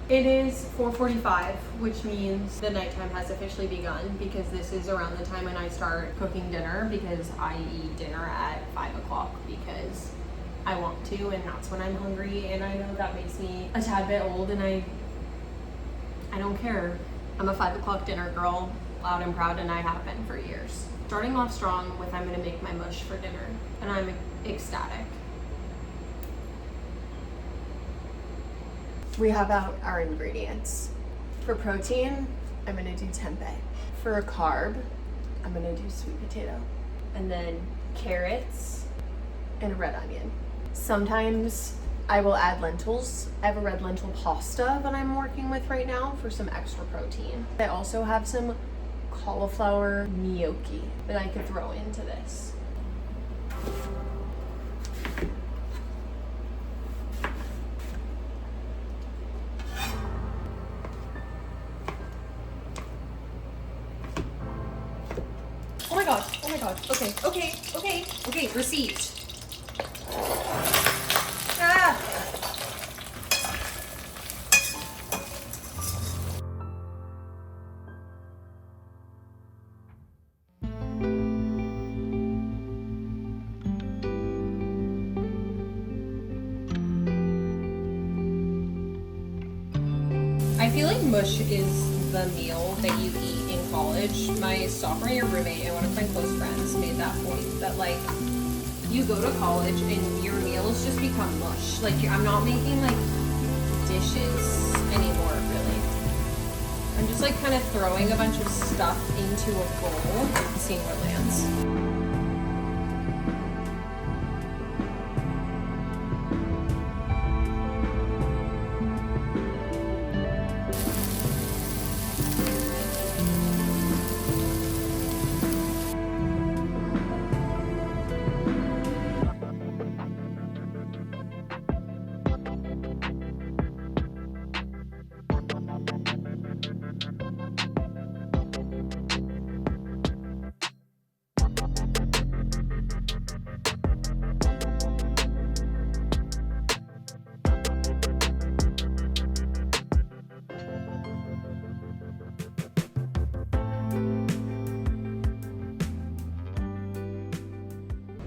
It is 4:45, which means the nighttime has officially begun because this is around the time when I start cooking dinner because I eat dinner at 5 o'clock because I want to, and that's when I'm hungry, and I know that makes me a tad bit old, and I don't care. I'm a 5 o'clock dinner girl, loud and proud, and I have been for years. Starting off strong with I'm gonna make my mush for dinner, and I'm ecstatic. We have out our ingredients. For protein, I'm gonna do tempeh. For a carb, I'm gonna do sweet potato. And then carrots and a red onion. Sometimes I will add lentils. I have a red lentil pasta that I'm working with right now for some extra protein. I also have some cauliflower gnocchi that I could throw into this. Oh my god, okay, received. Ah! I feel like mush is the meal that you eat in college. My sophomore year roommate and one of my close friends made that point that like you go to college and your meals just become mush. Like I'm not making like dishes anymore really. I'm just like kind of throwing a bunch of stuff into a bowl and seeing what lands.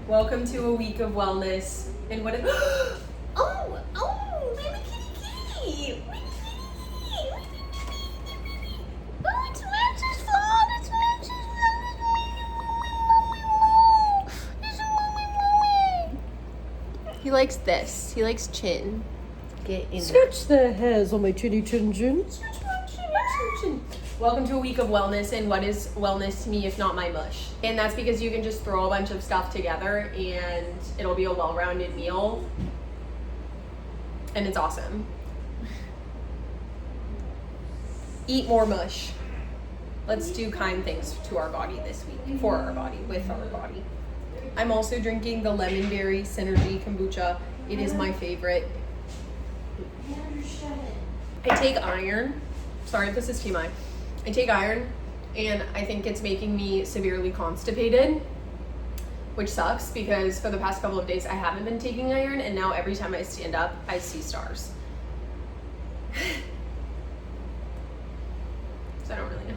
Welcome to a week of wellness. And what is Oh, baby kitty. Oh, it's Max's fault. It's Max's fault. He likes this. He likes chin. Get in there. Scratch the hairs on my chinny chin chin. Welcome to a week of wellness, and what is wellness to me if not my mush? And that's because you can just throw a bunch of stuff together and it'll be a well-rounded meal. And it's awesome. Eat more mush. Let's do kind things to our body this week, for our body, with our body. I'm also drinking the Lemon Berry Synergy Kombucha. It is my favorite. I take iron. Sorry if this is TMI. I take iron and I think it's making me severely constipated, which sucks because for the past couple of days I haven't been taking iron, and now every time I stand up, I see stars. So I don't really know.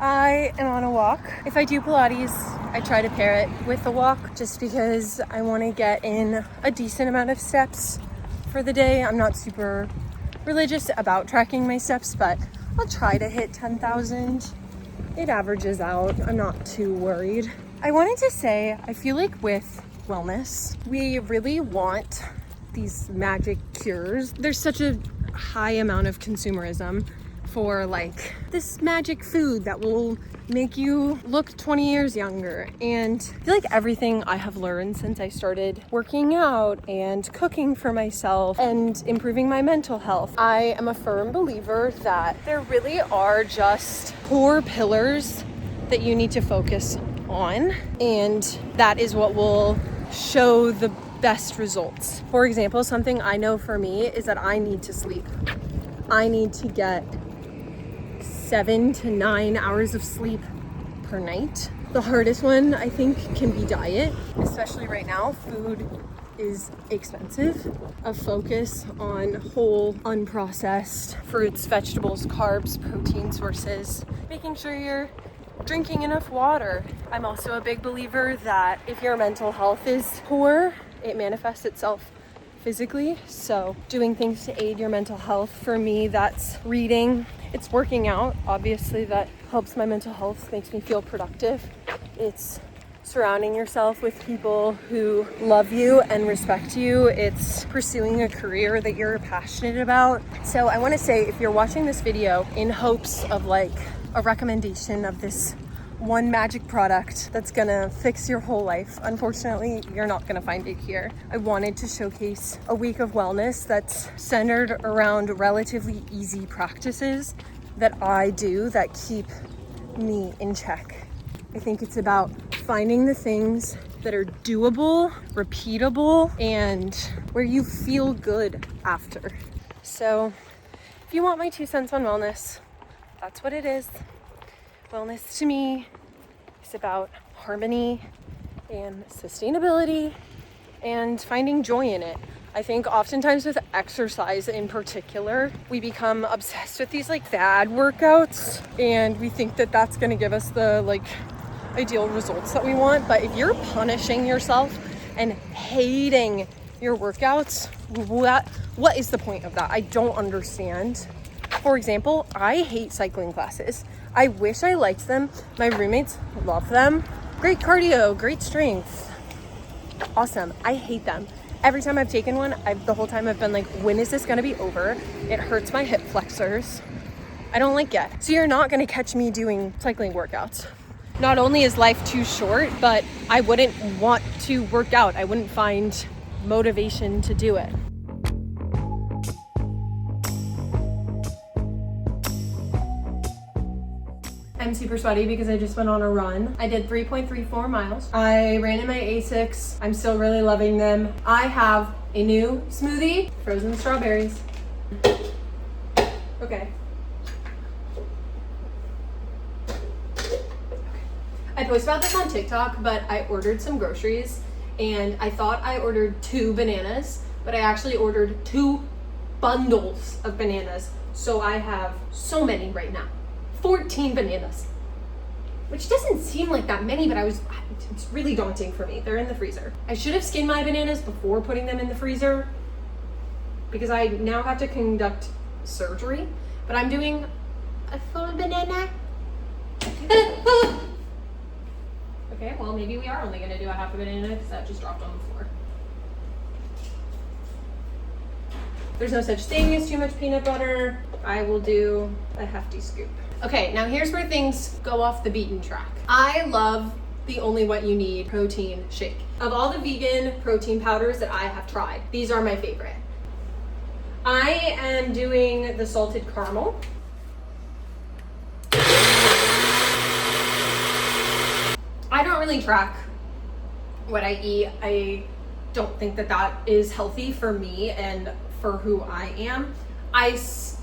I am on a walk. If I do Pilates, I try to pair it with a walk just because I want to get in a decent amount of steps for the day. I'm not super religious about tracking my steps, but I'll try to hit 10,000. It averages out. I'm not too worried. I wanted to say, I feel like with wellness, we really want these magic cures. There's such a high amount of consumerism for like this magic food that will make you look 20 years younger. And I feel like everything I have learned since I started working out and cooking for myself and improving my mental health, I am a firm believer that there really are just core pillars that you need to focus on, and that is what will show the best results. For example, something I know for me is that I need to sleep. I need to get 7 to 9 hours of sleep per night. The hardest one, I think, can be diet, especially right now. Food is expensive. A focus on whole, unprocessed fruits, vegetables, carbs, protein sources, making sure you're drinking enough water. I'm also a big believer that if your mental health is poor, it manifests itself physically. So doing things to aid your mental health, for me, that's reading. It's working out. Obviously, that helps my mental health, makes me feel productive. It's surrounding yourself with people who love you and respect you. It's pursuing a career that you're passionate about. So I want to say, if you're watching this video in hopes of like a recommendation of this one magic product that's gonna fix your whole life, unfortunately, you're not gonna find it here. I wanted to showcase a week of wellness that's centered around relatively easy practices that I do that keep me in check. I think it's about finding the things that are doable, repeatable, and where you feel good after. So if you want my 2 cents on wellness, that's what it is. Wellness to me is about harmony and sustainability and finding joy in it. I think oftentimes with exercise in particular, we become obsessed with these like fad workouts, and we think that that's going to give us the like ideal results that we want. But if you're punishing yourself and hating your workouts, what is the point of that? I don't understand. For example, I hate cycling classes. I wish I liked them. My roommates love them. Great cardio, great strength. Awesome. I hate them. Every time I've taken one, the whole time I've been like, when is this gonna be over? It hurts my hip flexors. I don't like it. So you're not gonna catch me doing cycling workouts. Not only is life too short, but I wouldn't want to work out. I wouldn't find motivation to do it. I'm super sweaty because I just went on a run. I did 3.34 miles. I ran in my Asics. I'm still really loving them. I have a new smoothie, frozen strawberries. Okay. I post about this on TikTok, but I ordered some groceries and I thought I ordered 2 bananas, but I actually ordered 2 bundles of bananas. So I have so many right now. 14 bananas, which doesn't seem like that many, but it's really daunting for me. They're in the freezer. I should have skinned my bananas before putting them in the freezer because I now have to conduct surgery, but I'm doing a full banana. Okay, well, maybe we are only gonna do a half a banana because that just dropped on the floor. There's no such thing as too much peanut butter. I will do a hefty scoop. Okay, now here's where things go off the beaten track. I love the Only What You Need protein shake. Of all the vegan protein powders that I have tried, these are my favorite. I am doing the salted caramel. I don't really track what I eat. I don't think that that is healthy for me and for who I am. I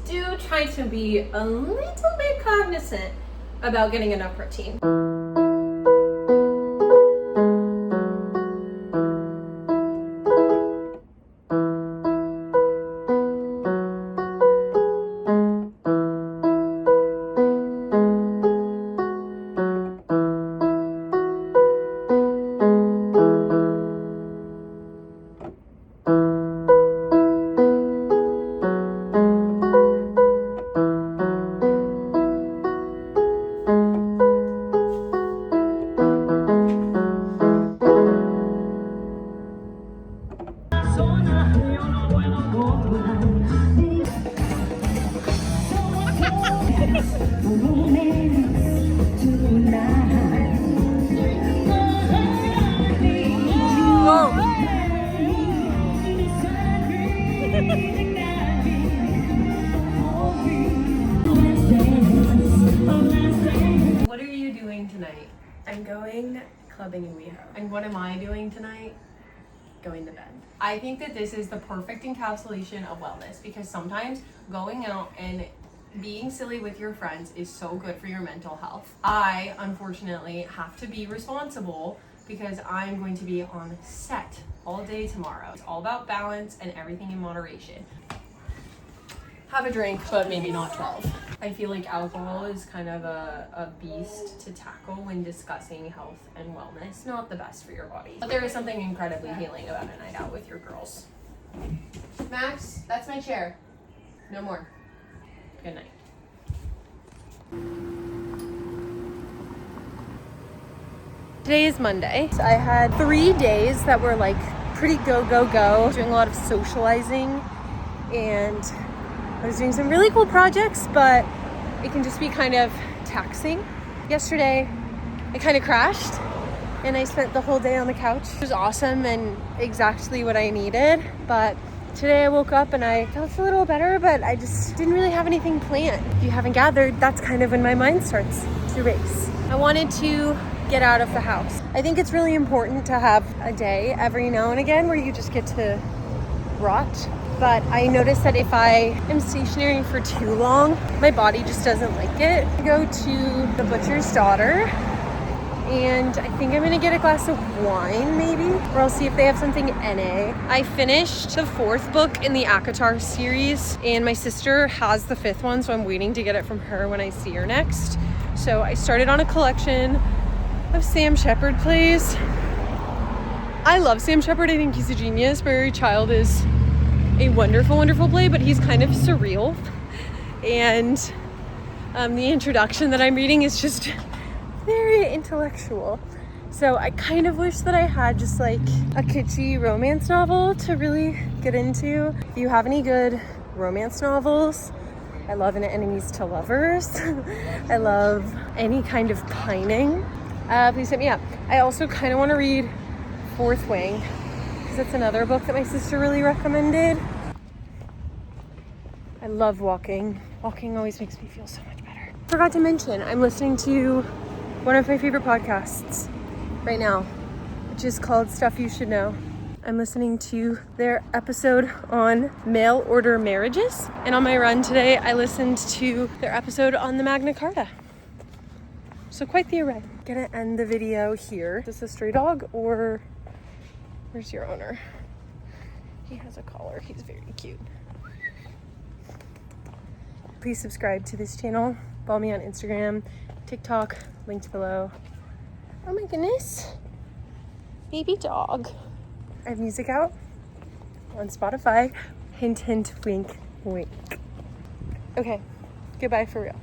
do try to be a little bit cognizant about getting enough protein. doing tonight? I'm going clubbing in WeHo. And what am I doing tonight? Going to bed. I think that this is the perfect encapsulation of wellness because sometimes going out and being silly with your friends is so good for your mental health. I, unfortunately, have to be responsible because I'm going to be on set all day tomorrow. It's all about balance and everything in moderation. Have a drink, but maybe not 12. I feel like alcohol is kind of a beast to tackle when discussing health and wellness. Not the best for your body. But there is something incredibly healing about a night out with your girls. Max, that's my chair. No more. Good night. Today is Monday. So I had 3 days that were like pretty go, doing a lot of socializing, and I was doing some really cool projects, but it can just be kind of taxing. Yesterday, I kind of crashed and I spent the whole day on the couch. It was awesome and exactly what I needed, but today I woke up and I felt a little better, but I just didn't really have anything planned. If you haven't gathered, that's kind of when my mind starts to race. I wanted to get out of the house. I think it's really important to have a day every now and again where you just get to rot. But I noticed that if I am stationary for too long, my body just doesn't like it. I go to the Butcher's Daughter, and I think I'm gonna get a glass of wine maybe, or I'll see if they have something NA. I finished the 4th book in the ACOTAR series, and my sister has the 5th one, so I'm waiting to get it from her when I see her next. So I started on a collection of Sam Shepard plays. I love Sam Shepard. I think he's a genius. Buried Child is a wonderful, wonderful play, but he's kind of surreal. And the introduction that I'm reading is just very intellectual. So I kind of wish that I had just like a kitschy romance novel to really get into. If you have any good romance novels, I love an enemies to lovers. I love any kind of pining. Please hit me up. I also kind of want to read Fourth Wing, because it's another book that my sister really recommended. I love walking. Walking always makes me feel so much better. Forgot to mention, I'm listening to one of my favorite podcasts right now, which is called Stuff You Should Know. I'm listening to their episode on mail order marriages. And on my run today, I listened to their episode on the Magna Carta. So quite the array. Gonna end the video here. Is this a stray dog or where's your owner? He has a collar. He's very cute. Please subscribe to this channel. Follow me on Instagram, TikTok, linked below. Oh my goodness. Baby dog. I have music out on Spotify. Hint, hint, wink, wink. Okay, goodbye for real.